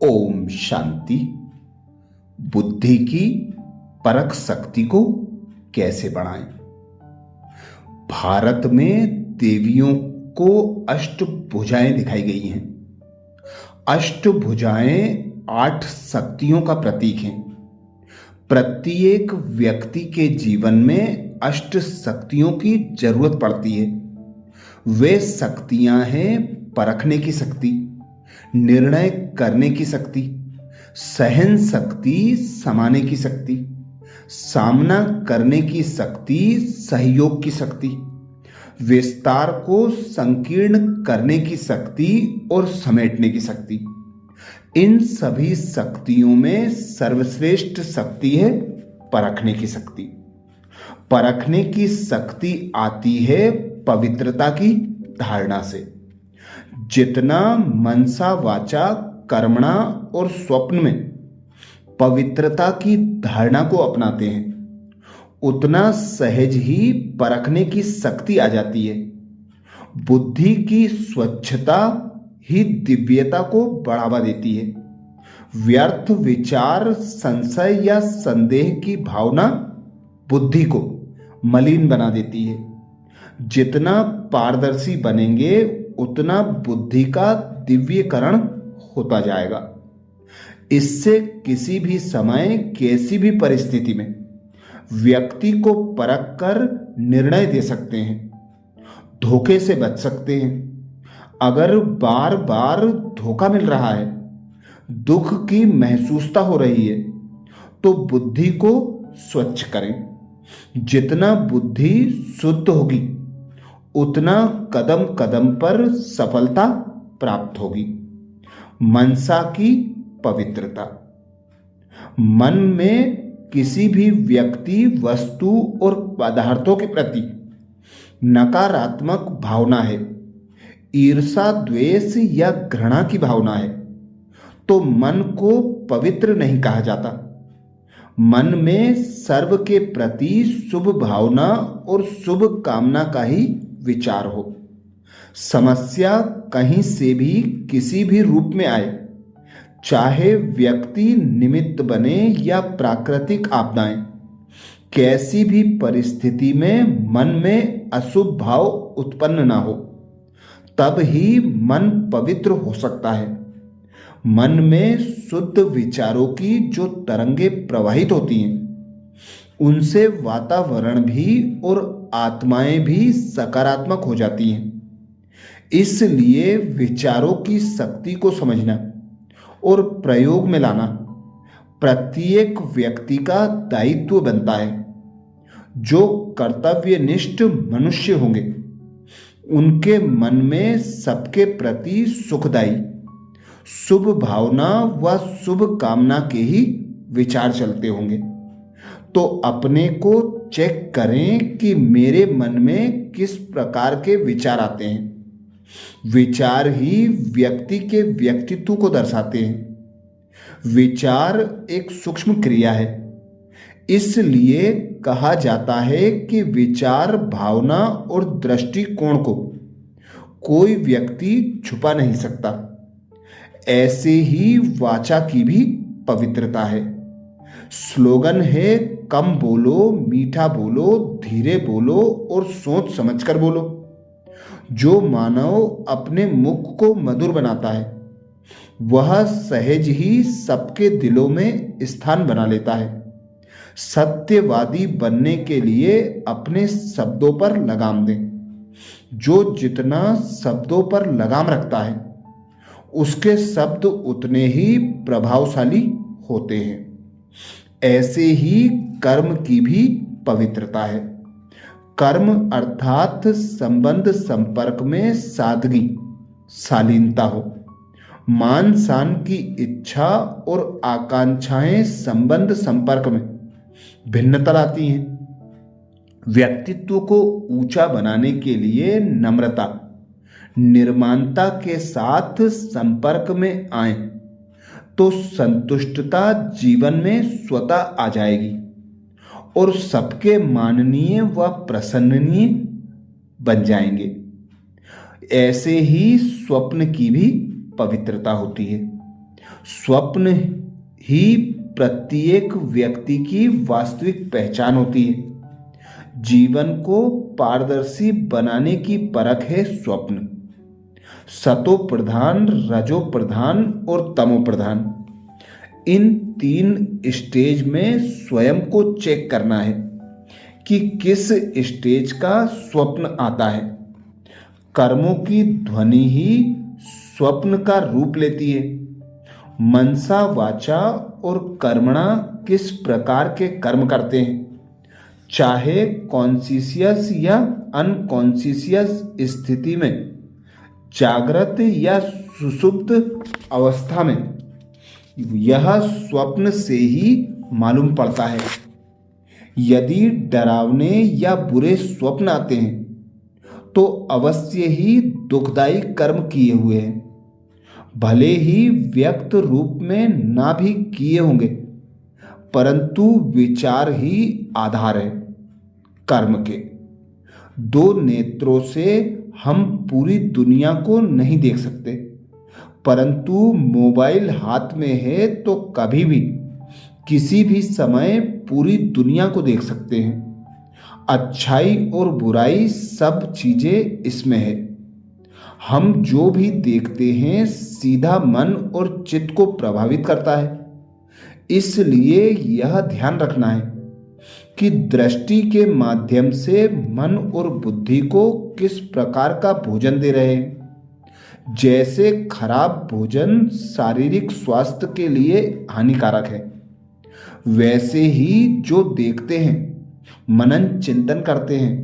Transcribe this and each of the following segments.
ओम शांति। बुद्धि की परख शक्ति को कैसे बढ़ाएं? भारत में देवियों को अष्टभुजाएं दिखाई गई हैं। अष्टभुजाएं 8 शक्तियों का प्रतीक हैं। प्रत्येक व्यक्ति के जीवन में अष्ट शक्तियों की जरूरत पड़ती है। वे शक्तियां हैं परखने की शक्ति, निर्णय करने की शक्ति, सहन शक्ति, समाने की शक्ति, सामना करने की शक्ति, सहयोग की शक्ति, विस्तार को संकीर्ण करने की शक्ति और समेटने की शक्ति। इन सभी शक्तियों में सर्वश्रेष्ठ शक्ति है परखने की शक्ति। परखने की शक्ति आती है पवित्रता की धारणा से। जितना मनसा वाचा कर्मणा और स्वप्न में पवित्रता की धारणा को अपनाते हैं, उतना सहज ही परखने की शक्ति आ जाती है। बुद्धि की स्वच्छता ही दिव्यता को बढ़ावा देती है। व्यर्थ विचार, संशय या संदेह की भावना बुद्धि को मलिन बना देती है। जितना पारदर्शी बनेंगे उतना बुद्धि का दिव्यकरण होता जाएगा। इससे किसी भी समय, कैसी भी परिस्थिति में व्यक्ति को परख कर निर्णय दे सकते हैं, धोखे से बच सकते हैं। अगर बार बार धोखा मिल रहा है, दुख की महसूसता हो रही है, तो बुद्धि को स्वच्छ करें। जितना बुद्धि शुद्ध होगी उतना कदम कदम पर सफलता प्राप्त होगी। मनसा की पवित्रता। मन में किसी भी व्यक्ति, वस्तु और पदार्थों के प्रति नकारात्मक भावना है, ईर्षा, द्वेष या घृणा की भावना है, तो मन को पवित्र नहीं कहा जाता। मन में सर्व के प्रति शुभ भावना और शुभ कामना का ही विचार हो। समस्या कहीं से भी, किसी भी रूप में आए, चाहे व्यक्ति निमित्त बने या प्राकृतिक आपदाएं, कैसी भी परिस्थिति में मन में अशुभ भाव उत्पन्न ना हो, तब ही मन पवित्र हो सकता है। मन में शुद्ध विचारों की जो तरंगें प्रवाहित होती हैं, उनसे वातावरण भी और आत्माएं भी सकारात्मक हो जाती हैं। इसलिए विचारों की शक्ति को समझना और प्रयोग में लाना प्रत्येक व्यक्ति का दायित्व बनता है। जो कर्तव्यनिष्ठ मनुष्य होंगे, उनके मन में सबके प्रति सुखदायी, शुभ भावना व शुभ कामना के ही विचार चलते होंगे। तो अपने को चेक करें कि मेरे मन में किस प्रकार के विचार आते हैं। विचार ही व्यक्ति के व्यक्तित्व को दर्शाते हैं। विचार एक सूक्ष्म क्रिया है। इसलिए कहा जाता है कि विचार, भावना और दृष्टिकोण को कोई व्यक्ति छुपा नहीं सकता। ऐसे ही वाचा की भी पवित्रता है। स्लोगन है, कम बोलो, मीठा बोलो, धीरे बोलो और सोच समझकर बोलो। जो मानव अपने मुख को मधुर बनाता है, वह सहज ही सबके दिलों में स्थान बना लेता है। सत्यवादी बनने के लिए अपने शब्दों पर लगाम दें। जो जितना शब्दों पर लगाम रखता है, उसके शब्द उतने ही प्रभावशाली होते हैं। ऐसे ही कर्म की भी पवित्रता है। कर्म अर्थात संबंध संपर्क में सादगी, शालीनता हो। मान शान की इच्छा और आकांक्षाएं संबंध संपर्क में भिन्नता लाती हैं। व्यक्तित्व को ऊंचा बनाने के लिए नम्रता, निर्माणता के साथ संपर्क में आए तो संतुष्टता जीवन में स्वतः आ जाएगी और सबके माननीय व प्रसन्ननीय बन जाएंगे। ऐसे ही स्वप्न की भी पवित्रता होती है। स्वप्न ही प्रत्येक व्यक्ति की वास्तविक पहचान होती है। जीवन को पारदर्शी बनाने की परख है स्वप्न। सतो प्रधान, रजो प्रधान और तमो प्रधान, इन 3 स्टेज में स्वयं को चेक करना है कि किस स्टेज का स्वप्न आता है। कर्मों की ध्वनि ही स्वप्न का रूप लेती है। मनसा वाचा और कर्मणा किस प्रकार के कर्म करते हैं, चाहे कॉन्शियस या अनकॉन्शियस स्थिति में, जागृत या सुषुप्त अवस्था में, यह स्वप्न से ही मालूम पड़ता है। यदि डरावने या बुरे स्वप्न आते हैं तो अवश्य ही दुखदायी कर्म किए हुए हैं, भले ही व्यक्त रूप में ना भी किए होंगे, परंतु विचार ही आधार है कर्म के। 2 नेत्रों से हम पूरी दुनिया को नहीं देख सकते, परंतु मोबाइल हाथ में है तो कभी भी किसी भी समय पूरी दुनिया को देख सकते हैं। अच्छाई और बुराई सब चीजें इसमें है। हम जो भी देखते हैं सीधा मन और चित्त को प्रभावित करता है। इसलिए यह ध्यान रखना है कि दृष्टि के माध्यम से मन और बुद्धि को किस प्रकार का भोजन दे रहे हैं। जैसे खराब भोजन शारीरिक स्वास्थ्य के लिए हानिकारक है, वैसे ही जो देखते हैं, मनन चिंतन करते हैं,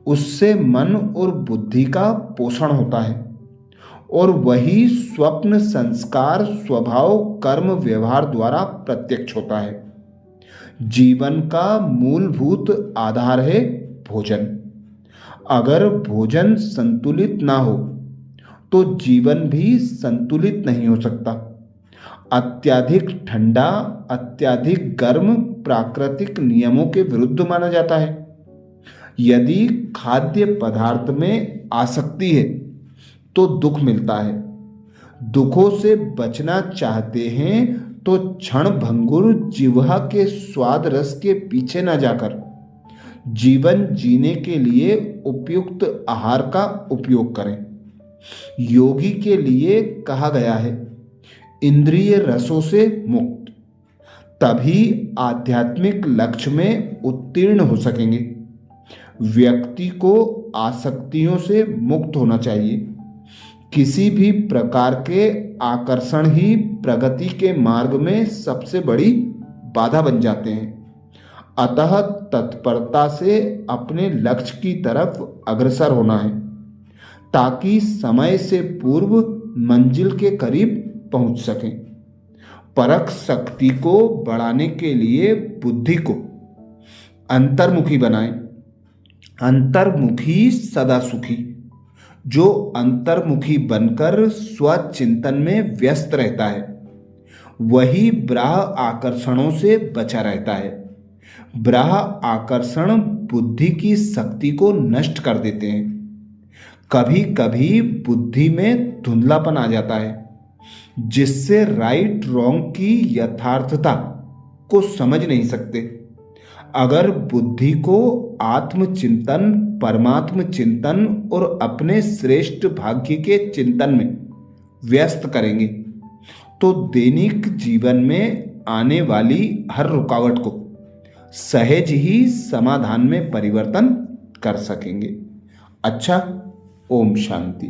उससे मन और बुद्धि का पोषण होता है और वही स्वप्न संस्कार स्वभाव कर्म व्यवहार द्वारा प्रत्यक्ष होता है। जीवन का मूलभूत आधार है भोजन। अगर भोजन संतुलित ना हो तो जीवन भी संतुलित नहीं हो सकता। अत्यधिक ठंडा, अत्यधिक गर्म प्राकृतिक नियमों के विरुद्ध माना जाता है। यदि खाद्य पदार्थ में आसक्ति है तो दुख मिलता है। दुखों से बचना चाहते हैं तो क्षण भंगुर जिह्वा के स्वाद रस के पीछे न जाकर जीवन जीने के लिए उपयुक्त आहार का उपयोग करें। योगी के लिए कहा गया है, इंद्रिय रसों से मुक्त, तभी आध्यात्मिक लक्ष्य में उत्तीर्ण हो सकेंगे। व्यक्ति को आसक्तियों से मुक्त होना चाहिए। किसी भी प्रकार के आकर्षण ही प्रगति के मार्ग में सबसे बड़ी बाधा बन जाते हैं। अतः तत्परता से अपने लक्ष्य की तरफ अग्रसर होना है ताकि समय से पूर्व मंजिल के करीब पहुंच सकें। परख शक्ति को बढ़ाने के लिए बुद्धि को अंतर्मुखी बनाएं। अंतर्मुखी सदा सुखी। जो अंतर्मुखी बनकर स्वचिंतन में व्यस्त रहता है वही बाह्य आकर्षणों से बचा रहता है। बाह्य आकर्षण बुद्धि की शक्ति को नष्ट कर देते हैं। कभी कभी बुद्धि में धुंधलापन आ जाता है जिससे राइट रॉन्ग की यथार्थता को समझ नहीं सकते। अगर बुद्धि को आत्मचिंतन, परमात्म चिंतन और अपने श्रेष्ठ भाग्य के चिंतन में व्यस्त करेंगे तो दैनिक जीवन में आने वाली हर रुकावट को सहज ही समाधान में परिवर्तन कर सकेंगे। अच्छा, ओम शांति।